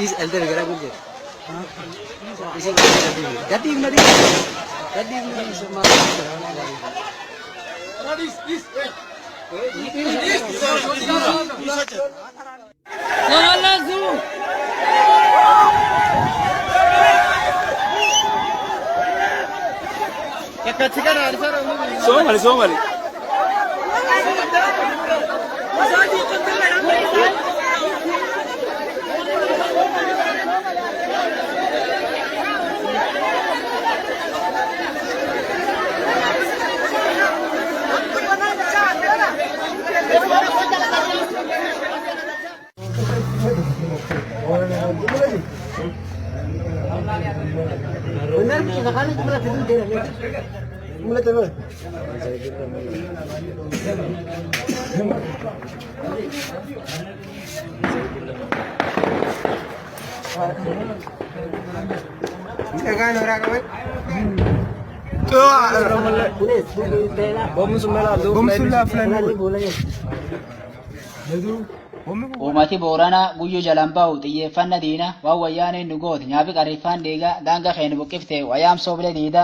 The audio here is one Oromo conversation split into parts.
is elder gara guje is gadi madi sama Somali. Benar sekali itu berarti mulai terus. Kan orang kan? Bom sulla Uumati Booranaa guyyuu jalaan bahu xiyyeeffannaa diina waan wayyaaneen nu goote nyaafi qarriffaan deegaa daangaa keenya buqqifte wayaam sooblee diida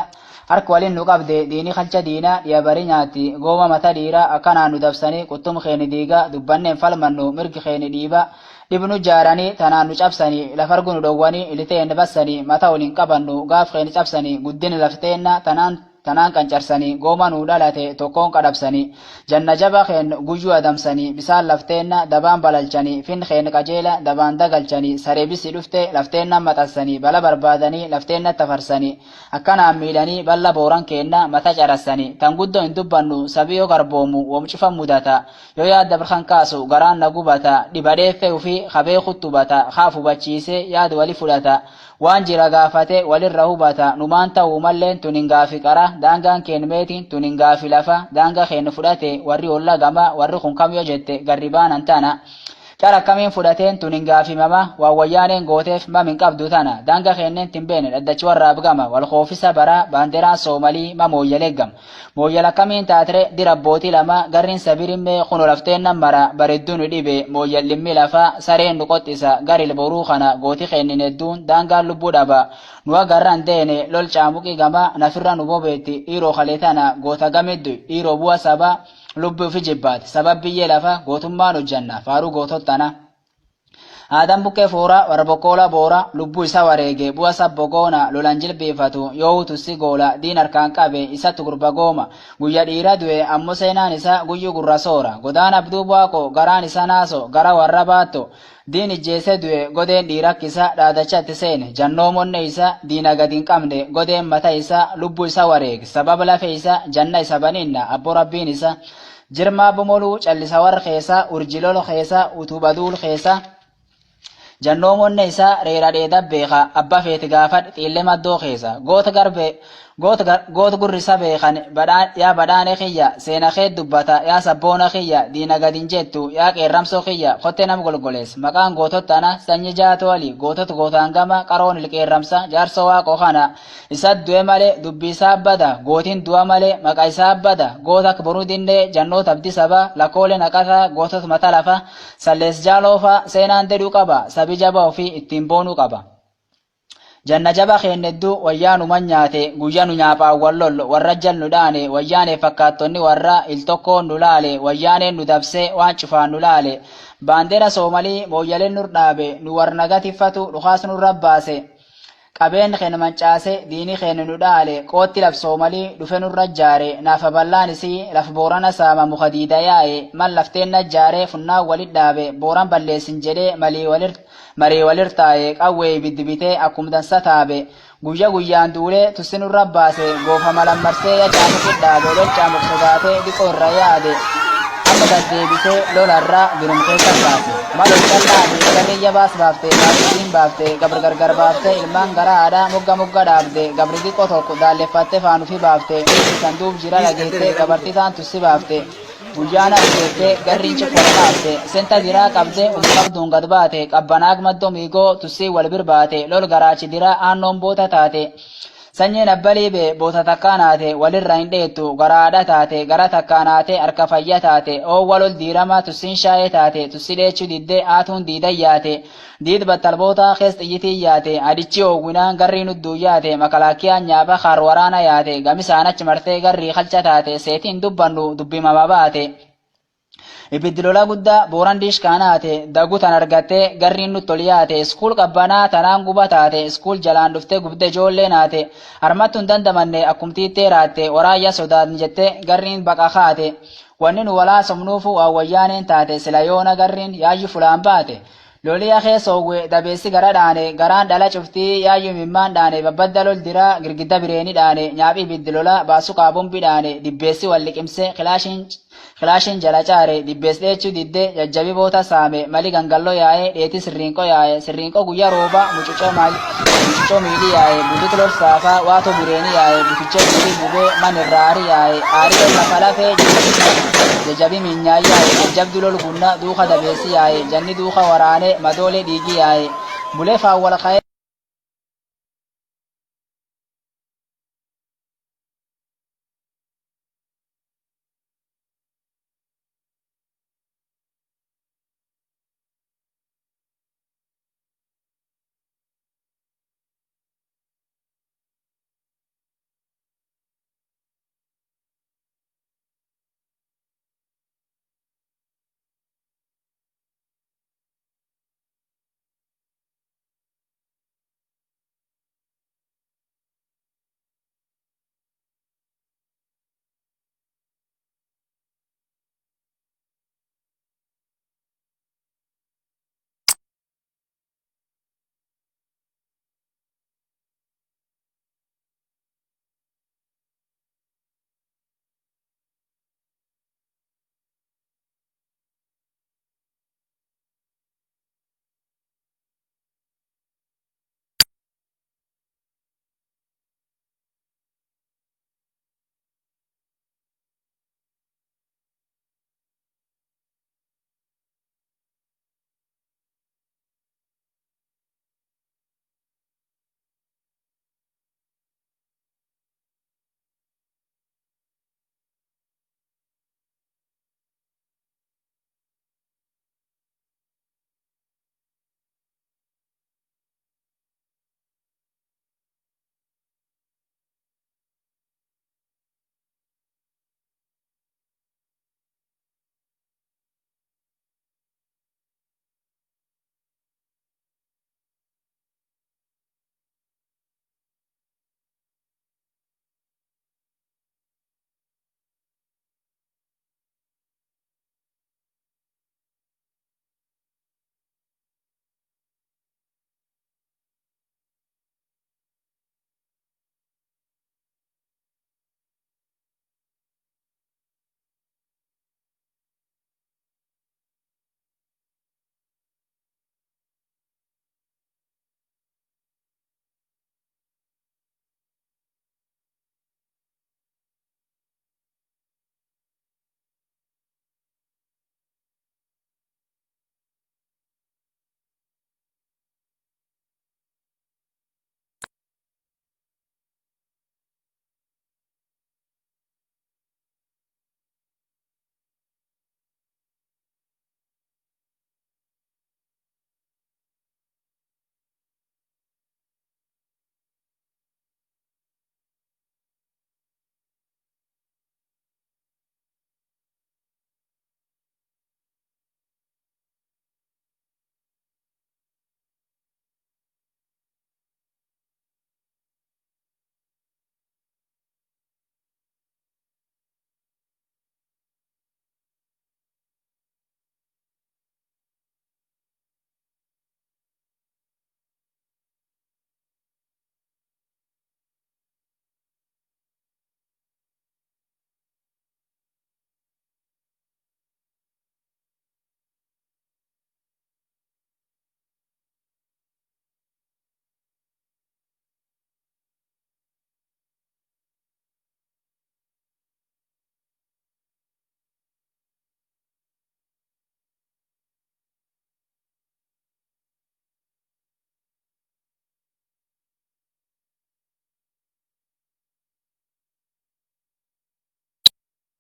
harka waliin nu qabde diinii kalcha diinaa dhiya barii nyaatti gooma mata dhiiraa akkanaan nu dabsanii quttum keenya diigaa dubbanneen falmannu mirgi keenya dhiiba dhibnu jaaranii tanaan nu cabsanii lafargu nu dhowwanii iliteen bassanii mata waliin qabannu gaaf keenya cabsanii guddina lafteenna tanaan qancarsanii gooma nu dhalate tokkoon qadhabsanii janna jaba keen guyyuu adamsanii bisaan lafteenna dabaan balalchanii fin keen qajeela dabaan dagalchanii sareebisi dhufte lafteenna maxassanii bala barbaadanii lafteenna tafarsanii akkanaan miidhanii balla booran keenna mata carassanii tan guddoo hin dubbannu sabiyoo garboomu womcufa mudata yoo yaadda birkan kaasu garaan na gubata dhibadheeffe ufi qabee kuttubata kaaf hubachiise yaad wali fudhata waan jira gaafate walirra hubata numaan ta'uu malleen tunin gaafi qara daangaan keen meetiin tunin gaafi lafa daangaa keen fudhate warri olla gama warri kun kam yoo jette garribaanan tana cara kamiin fudhateen tunin gaafi mama waa wayyaaneen gooteef mamin qabdu tana daangaa keenneen timbeene dhaddachi warraab gama wal koofisa bara baanderaan soomalii ma mooyyaleeggam mooyyala kamiin taatre dirabbootii lama garrin sabirimmee kuno lafteennan mara baredduu nu dhibe mooyyallimmi lafa sareen nu qoxxisa garil boruu kana gooti keennin hedduun daangaan lubbuu dhaba nu agarran deene lol caamuqii gama nafirra nu bobeetti dhiiroo kalee tana goota gamiddu dhiiroo bu'a saba lubbu fi jibbaati sabab biyyee lafa gootummaan hojjanna faaruu gootottana Adam bukkee foora warra bokkoola boora lubbuu isa wareege bu'a sabbogoona lolan jilbeeffatu yoo utussi goola diin harkaan qabe isatti gurba gooma guyya dhiira du'e ammoo seenaan isa guyyuu gurra soora godaan abduu bu'aaqo garaan isa naaso gara warra baatto diin ijjeese du'e godeen dhiirakkisa dhaadachatti seene jannoomonne isa diina gadin qabne godeen mata isa lubbuu isa wareege sababa lafe isa janna isa baninna abbo rabbiin isa jirmaa bomoluu callisa warra keessa urjilolo keessa utubaduul keessa jannoomonne isa reera dheeda beeka abba feeti gaafadh xiille maddoo keessa goota gurrisa beekan yaa badhaane kiyya seena kee dubbata yaa sabboona kiyya diina gadin jettu yaa qeerramsoo kiyya kotte nam golgolees maqaan gootottana sanyi jaatooli gootaan gama qaroon ilqeerramsa jaarso waaqoo kana isat du'e malee dubbii isaa bada gootiin du'a malee maqaa isaa bada gootak boruu dinnee jannoota abdi saba lakkoolee naqata gootot mata lafa sallees jaaloofa seenaan deduu qaba sabi jaba ofii ittiin boonuu qaba. Janna jaba keenneddu wayyaanuma nyaate guyyanu nyaaphaan wallol warra jal nu dhaane wayyaanee fakkaattonni warra iltokkoon nu laale wayyaaneen nu dabse waan cufaan nu laale baandeera soomalii mooyyaleen nur dhaabe nu warnagatiffatu dhukaas nurra baase qabeen keen mancaase diini keen nu dhaale qootti laf soomalii dhufe nurra jaare naafa ballaan isii laf boorana saama muka diida yaa'e mal lafteen najjaare funnaa walit dhaabe booran balleessin jedhee marii walir taa'e qawwee biddibitee akkum dansa taabe guyya guyyaan duulee tussinurra baase goofa malammarsee yacaanu qidhaabe lolcaamuq sodaatee dhiqoo irra yaade amma daddeebisee lolarraa girum keessa baase malol callaade garriyya baas baafte baasitiin baafte gabri gargar baafte ilmaan gara haadhaa mogga dhaabde gabri dhiqoo tokko daalleffatte faanufi baafte kan duub jira dhageette gabartitaan tussi baafte Guyyaana argeette garriin cikkoo baafte senta diraa qabde qabduun gad baate qabbanaag maddoo miigoo tussii wal birbaate lol garaachi diraa aannoon boota taate Sanyiin abbalii bee boota takkaanaate walirra hin dheettu garaadha taate gara takkaanaate harka fayya taate oowwal ol diirama tussiin shaayee taate tussi dheechuu diddee aatuun diidan yaate diid battalboota kees xiyyitii yaate adichi oowwinaan garrii nudduu yaate makalaakiyaan nyaaba kaar waraana yaate gamisaan achi martee garrii kalcha taate seetiin dubbannu dubbimama baate. Ibiddi lola guddaa booran diishkaanaate dagutan argattee garriin nutti ol yaate iskuul qabbanaa tanaan guba taate iskuul jalaan dhuftee gubde ijoollee naate harmattu hin dandamanne akkumtiittee raatte waraayya sodaatni jettee garriin baqa kaate wanni nu walaa somnuufu waa wayyaaneen taate sila yoona garriin yaayyu fulaan baate. Loliya keessa oowwe dabeessi gara dhaane garaan dhala cuftii yaayyu mimmaan dhaane babbadda lol dira girgidda bireeni dhaane nyaaphi ibiddi lola baasu qaabumbi dhaane dibbeessi wal liqimse kilaashiin jala caare dibbees dheechuu didde jajjabi boota saame mali gangalloo yaa'e dheeti sirriinqoo guyya rooba mucucoo miilii yaa'e bututu lol saafaa waato bireeni yaa'e buticha miilii gubee man irraa aari yaa'e aari lol lafa lafee jajjabi miinyaayi yaa'e jajjabdu lol gunna duuka dabeessi yaa'e janni duuka waraane madoolee dhiigi yaa'e bulee faawwal ka'e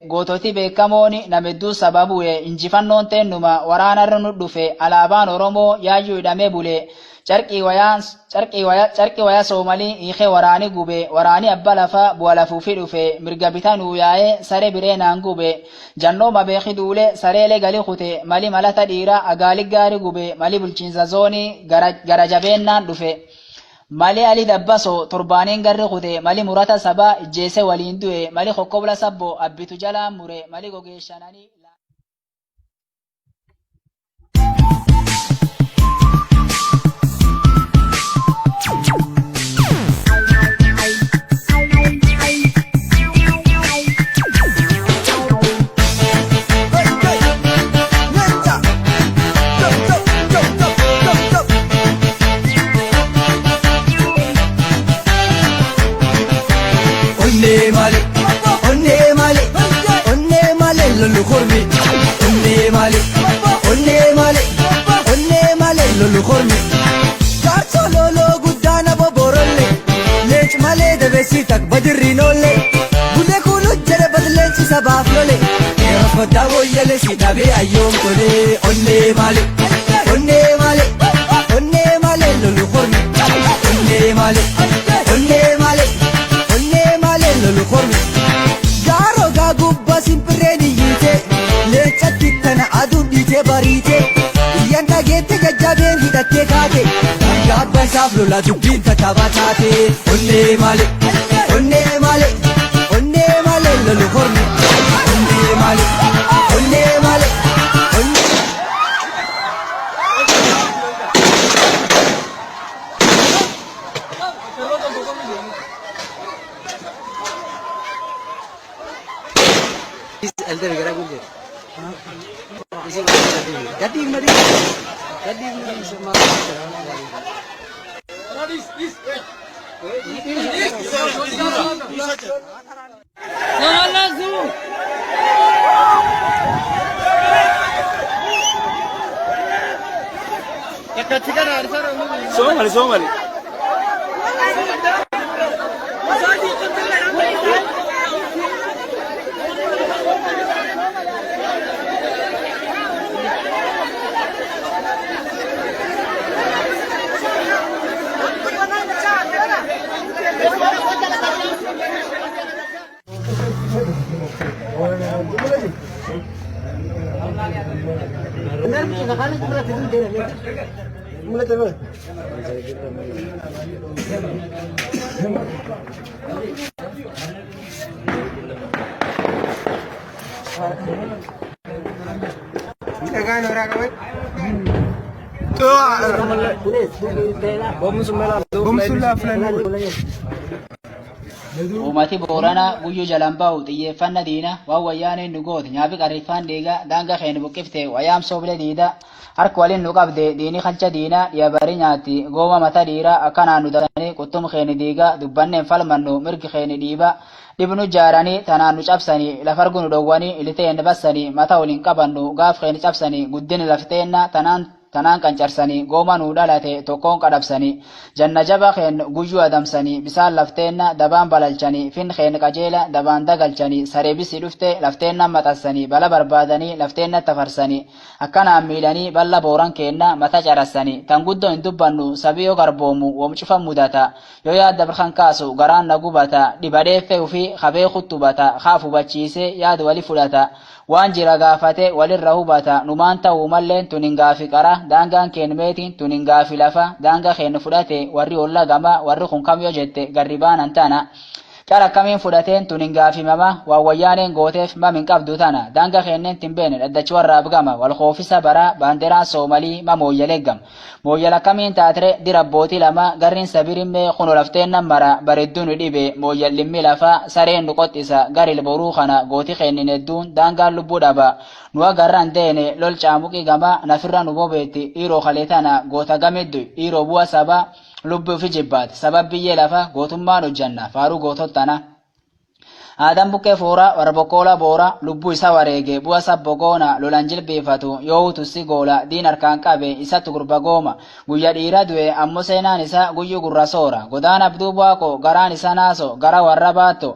goototi beekamoon namedduu sababu'e injifannoon teennuma waraanarra nu dhufe alaabaan Oromoo yaayyuu hidhamee bule carqii wayaa Soomalii hiikee waraani gube waraani abba lafaa bu'a lafuufi dhufe mirga bitaa nuu yaa'ee saree biree naan gube jannooma beeki duule sareelee galii kute mali malata dhiiraa agaalii gaarii gube mali bulchiinsa zoonii gara jabeennaan dhufe. Mali Ali Dabbaso torbaaneen garri kute mali murata sabaa ijjeese waliin du'e mali kokkobla sabbo abbitu jalaa mure mali gogeeshananii lolu khormi onne male lolu khormi karso lolo gudana boborolle lech male devesi tak badirinolle bude kulu jere badlenchi sabaf lole erafada woyele sitabe ayom tole onne male lolu khormi onne male lolu khormi garo ga gubba simpireni yite lechatti kana adu dite barite yanda gete jajjaben hidatte kaate gabba saflo la dubbin tatabatate onne male lolu khormi onne male elder gara guje jadi mari sama Somali. Uumati Booranaa guyyuu jalaan bahu xiyyeeffannaa diina waan wayyaaneen nu goote nyaafi qarriffaan deegaa daangaa keenya buqqifte wayaam sooblee diida harka waliin nu qabde diinii kalcha diinaa dhiyabarii nyaatti gooma mata dhiiraa akkanaan nu dabalanii quttum keenya diigaa dubbanneen falmannu mirgi keenya dhiiba dhibnu jaaranii tanaan nu cabsanii lafargu nu dhowwanii iliteen bassanii mata waliin qabannu gaaf keenya cabsanii guddina lafteenna tanaan qancarsanii gooma nuu dhalate tokkoon qadhabsanii janna jaba keen guyyuu adamsanii bisaan lafteenna dabaan balalchanii fin keen qajeela dabaan dagalchanii sareebisi dhufte lafteenna maxassanii bala barbaadanii lafteenna tafarsanii akkanaan miidhanii balla booran keenna mata carassanii tan guddoo hin dubbannu sabii yoo garboomu womcufa mudata yoo yaadda birkan kaasu garaan na gubata dhibadheeffe ufi kabee kuttubata kaaf hubachiise yaad wali fudhata waan jira gaafate walirra hubata numaan ta'uu malleen tunin gaafi qara daangaan keen meetiin tunin gaafi lafa daangaa keen fudhate warri olla gama warri kun kam yoo jette garribaan antana cara kamiin fudhateen tunin gaafi mama waan wayyaaneen gooteef mamin qabdu tana daangaa keenneen timbeene dhaddachi warraab gama wal koofisa bara baanderaan soomalii ma mooyyaleeggam mooyyala kamiin taatre dirabbootii lama garriin sabirimmee kuno lafteennan mara baredduun dhibe mooyyallimmi lafa sareen nu qoxxisa garil boruu kana gooti keennin hedduun daangaan lubbuu dhaba nu agarran deene lol caamuqii gama nafirra nu bobeetti dhiiroo kaleetana goota gamiddu dhiiroo bu'a saba lubbu fi jibbaati sabab biyyee lafa gootummaan hojjanna faaruu gootottana Aadaan bukkee foora warra bokkoola boora lubbuu isa wareege bu'a sabbogoona lolan jilbeeffatu yoo tussi goola diin harkaan qabe isatti gurba gooma guyya dhiira du'e ammoo seenaan isa guyyuu gurra soora godaan abduu bu'aako garaan isa naaso gara warra baatto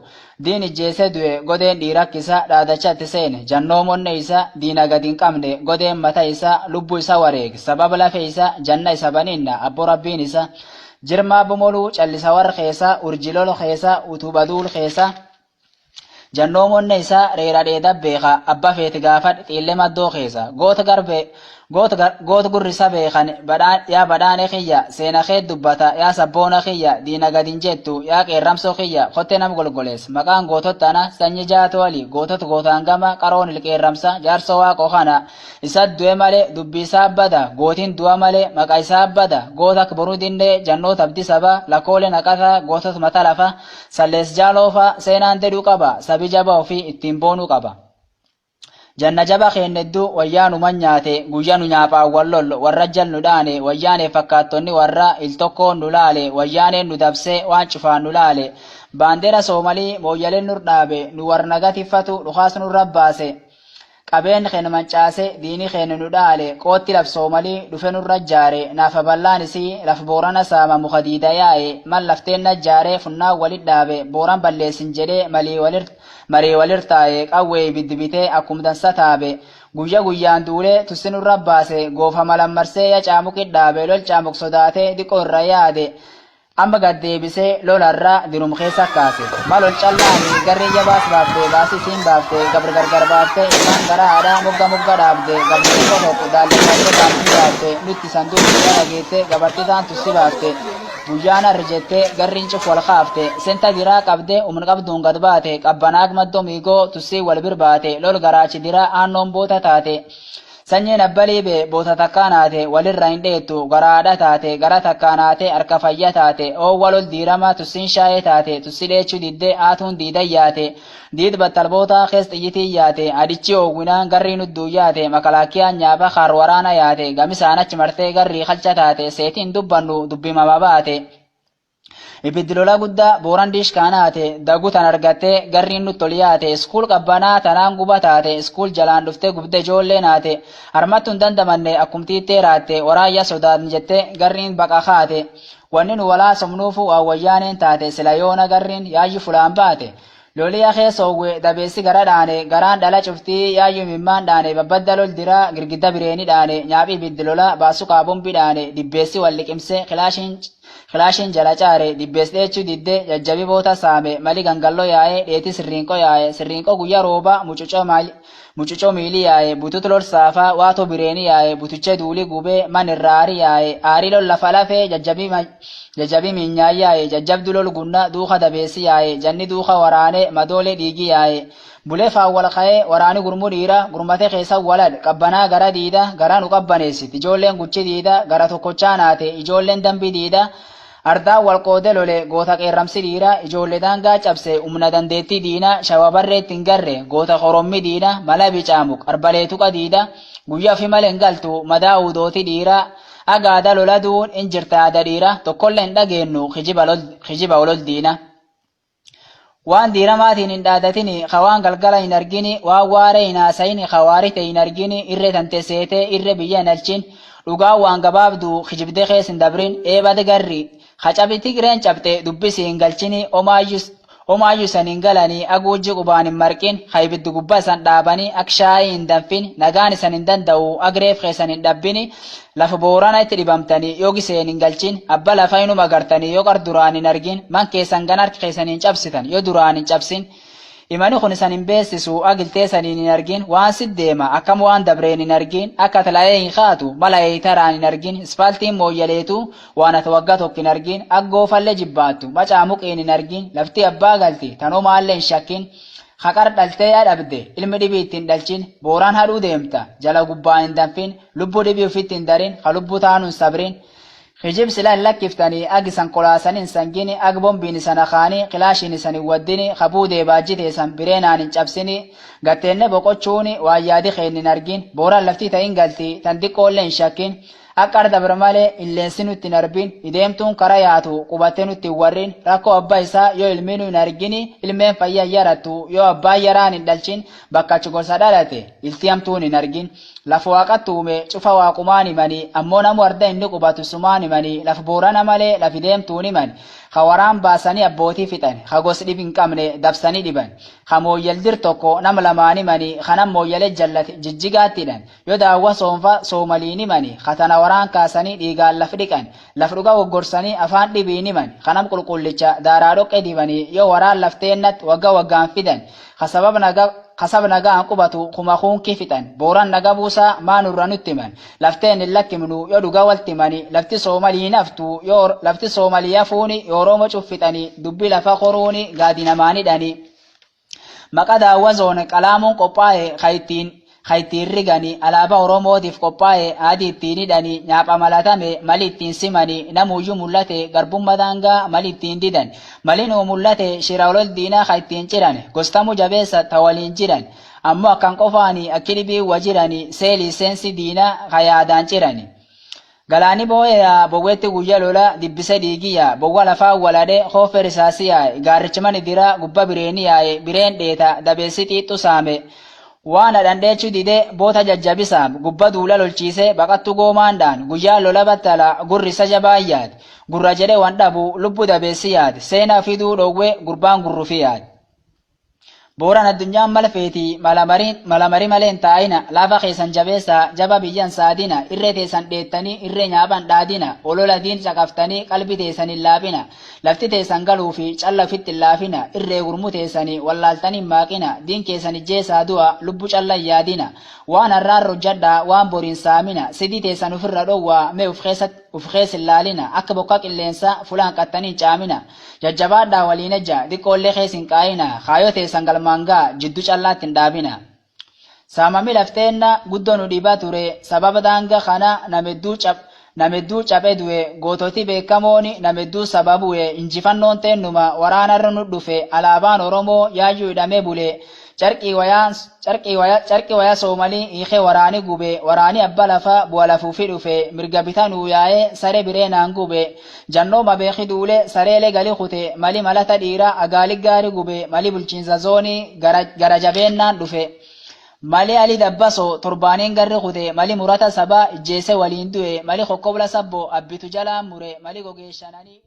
diin ijjeese du'e godeen dhiirakkisa dhaadachatti seene jannoomonne isa diina gadi hin qabne godeen mata isa lubbuu isa wareege sababa lafe isa janna isa baninna abbo rabbiin isa jirmaa bumoluu callisa warra keessa urjilol keessa utubaduul keessa jannoomonne isa reera dheeda beeka abba feeti gaafadh xiille maddoo keessa goota garbe goota gurrisa beekan yaa badhaane kiyya seena kee dubbata yaa sabboona kiyya diina gadin jettu yaa qeerramsoo kiyya kotte nam golgolees maqaan gootottana sanyi jaatooli gootot gootaan gama qaroon ilqeerramsa jaarsoo waaqoo kana isa du'e malee dubbii isaa bada gootiin du'a malee maqaa isaa bada gootak boruu dinnee jannoota abdi saba lakkoolee naqata gootot mata lafa sallees jaaloofa seenaan deduu qaba sabi jaba ofii ittiin boonuu qaba. Janna jaba keenneddu wayyaanu manyaate guyyanu nyaaphaan wallol warra jal nu dhaane wayyaane fakkaattonni warra iltokkoon nu laale wayyaaneen nu dabse waan cufaan nu laale baandeera soomalii mooyyaleen nur dhaabe nu warnagatiffatu dhukaas nurra baase qabeen keen mancaase diini keen nu dhaale qootti laf soomalii dhufe nurra jaare naafa ballaan isii laf boorana saama muka diida yaa'e mal lafteen najjaare funnaan walit dhaabe booran balleessin jedhee marii walir taa'e qawwee biddibitee akkum dansa taabe guyya guyyaan duulee tussinurra baase goofa malammarsee ya caamuqit dhaabe lol caamuk sodaatee diqoo irra yaade amma gaddeebisee lolarra dirum keessa kaase malol callaani garri jabaas baafte baasi siin baafte gabri gargar baafte ilmaan gara haadhaa mogga dhaabde gabri tokko tokko daalli baafte baafti baafte nutti sanduuqi gara geette gabartisaan tussi baafte guyyaan arjette garriin cuf wal kaafte senta biraa qabde umn qabduun gad baate qabbanaag maddo miigoo tussii wal birbaate lol garaachi dira aannoon boota taate sanyiin abbaliibe boota takkaanaate walirra hin dheettu garaadha taate gara takkaanaate harka fayya taate oo walol diirama tussiin shaayee taate tussi dheechuu didde aatuun diidan yaate diid battalboota kees xiyyitii yaate adichi oowwinaan garrii nudduu yaate makalaakiyaan nyaaba kaar waraana yaate gamisaan achi martee garrii kalcha taate seetiin dubbannu dubbimama baate ibiddi lola guddaa booran diishkaanaate dagutan argattee garriin nutti ol yaate iskuul qabbanaa tanaan guba taate iskuul jalaan dhuftee gubde ijoollee naate harmattu hin dandamanne akkumtiittee raatte waraayya sodaatni jette garriin baqa kaate wanni nu walaa somnuufu waawwayyaaneen taate sila yoona garriin yaayyu fulaan baate loliya keessa owwe dabeessi gara dhaane garaan dhala cuftii yaayyu mimmaan dhaane babbadda lol dira girgidda bireeni dhaane nyaaphi ibiddi lola baasu qaabombi dhaane dibbeessi wal liqimse kilaashiin jala caare dibbees dheechuu didde jajjabi boota saame mali gangalloo yaa'e dheeti sirriinqoo guyya rooba mucucoo miilii yaa'e butut lol saafaa waatoo bireeni yaa'e butuche duuli gubee man irra aari yaa'e aarii lol lafa lafee jajjabi miinyaa yaa'e jajjabdu lol gunna duuka dabeessi yaa'e janni duuka waraane madoolee dhiigi yaa'e bulee faawwal ka'ee waraani gurmuu dhiira gurmate keessa walad qabbanaa gara diida gara nu qabbaneessit ijoolleen guchi diida gara tokkochaa naate ijoolleen dambi diida ardaan wal qoode lole goota qeerramsi dhiira ijoollee daangaa cabse humna dandeettii diina shawabarreetti hin garre goota qorommi diina mala bicaamuk arbaleetuqa diida guyyaa fi malee hin galtu madaa uudooti dhiira agaada lola duun in jirta ada dhiira tokkollee hin dhageennu kijiba olol diina. waan diiramaatiin hin dhaadatini khawaan galgala hin argini waan waaree hin haasayini khawaarite hin argini irre tante seete irre biyya hin alchin dhugaa waan gabaabdu kijibde kees hin dabrin eebade garri khacabiti gireen cabte dubbisi hin galchini omaayyuu san hin galanii aguujji qubaan hin marqin haybiddu gubba isan dhaabanii akshaayii hin danfin nagaan isan hin danda'u agreef keessan hin dhabbini lafa boorana itti dhibamtanii yoo giseen hin galchin abba lafa inuma gartanii yoo qar duraan hin argin man keessan ganarki keessan hin cabsitan yoo duraan hin cabsin imani kun isan hin beessisu agiltee saniin hin argin waan siddeema akkam waan dabreen hin argin akka talaa'ee hin kaatu mala'ee taraan hin argin ispaaltiin mooyyaleetu waan ati waggaa tokko hin argin aggoofallee jibbaattu macaa muqiin hin argin lafti abbaa galti tanumaallee hin shakkin haqar dhaltee dhabde ilmi dhibii ittiin dhalchin booraan hadhuu deemta jala gubbaa hin danfin lubbuu dhibii ufitti hin darin ka lubbuu taanuun sabrin hijib sila lakkiftanii agisan kolaasanin sangini ag bombiin isan akaanii kilaashiin isan hin waddini kabuudee baajjite isan bireenaan hin cabsini gatteenne boqochuuni waan yaadi keen hin argin booraan laftii ta'in galti tan diqqoollee hin shakkin Akka dabre malee illeensi nutti hin arbin ideemtuun karaa yaatu qubattee nutti hin warrin rakkoo abbaa isaa yoo ilmiinuu hin argini ilmeen fayyaa yarattu yoo abbaa yaraan hin dhalchin bakka achi gosa dhalate iltiyamtuun hin argin lafa waaqatti uume cufa waaqumaan himanii ammoo namu arda inni qubatu sumaan himanii lafa boorana malee lafi deemtuun himani ka waraan baasanii abbootii fixan ka gos dhib hin qabne dabsanii dhiban ka mooyyal dir tokko nam lamaan himanii kanam mooyyale jallate jijjigaattidhan yoo daawwa soonfa soomaliin himanii katana waraan kaasanii dhiigaan laf dhiqan laf dhuga woggorsanii afaan dhibiin himan kanam qulqullicha daaraa dhoqqe dibanii yoo waraan lafteennat wagga waggaan fidan kasab nagaan qubatu kuma kuunki fixan booran naga buusaa maanurra nutti himan lafteen hin lakkimnu yoo dhuga waltimani lafti soomalii naftu yoo lafti soomalii hafuuni yoo oromo cuffixanii dubbi lafa qoruuni gaadi namaanidhani maqa daawwa zoone qalaamuun qophaa'e kayittiin rigani alaabaa oromootiif qophaa'e adii ittiin hidhani nyaapha malatame mali ittiin simani namuyyuu mul'ate garbummaa daangaa mali ittiin didan malinuu mul'ate shira olol diinaa kayittiin ciran gostamu jabeessa ta waliin jiran ammoo akkan qofaani akki dhibii wajirani seelii seensi diinaa kayaadaan cirani. Galaani boo'eeyaa bowweetti guyya lola dibbise dhiigiyyaa bowwa lafaa walade hoofe risaasiyaa gaarrichiman idira gubba bireeniyaa bireen dheeta dabeessi xiixxu saame. Waan adhandheechuu didee boota jajjabisaaf gubba duula lolchiisee baqattu goomaandhaan guyyaa lola battala gurrisa jabaayyaati gurra jedhe waan dhabu lubbu dabeessiyaati seenaa fiduu dhowwe gurbaan gurrufiyaati. Booran addunyaan malfeeti malamari maleen taa'ina lafa keessan jabeessa jaba biyyan saadina irree teessan dheettanii irree nyaaban dhaadina olola diin caqaftanii qalbi teessan hin laafina lafti teessan galuu fi calla fitti hin laafina irree gurmu teessanii wallaaltanii maaqina diin keessan ijjeessaa du'a lubbu calla hin yaadina waan harraan rojjadhaa waan boriin saamina sidii teessan ofirra dhowwaa mee uf keessa hin laalina akka bokka qilleensa fulaan qattanii caamina jajjabaadhaa waliin ejja xiqqoollee keessa hin qaayina kaayoo teessan galmaangaa jiddu callaatti hin dhaabina. Saamami lafteenna guddoo nu dhibaa ture sababa daanga kana namedduu caphee du'e goototi beekamooni namedduu sababu'e injifannoon teennuma waraanarra nu dhufe alaabaan Oromoo yaayyuu hidhamee bule. Carqii wayaa soomalii hiikee waraani gube waraani abba lafa bu'a lafuufi dhufe mirga bitanuu yaa'ee saree bireenaan gube jannooma beeki duule sareelee gali kute mali malata dhiira agaali gaari gube mali bulchiinsa zoonii gara jabeennaan dhufe mali ali dabbaso torbaaniin garri kute mali murata sabaa ijjeese waliin du'e mali kokkobla sabbo abbitu jalaan mure mali gogeeshananii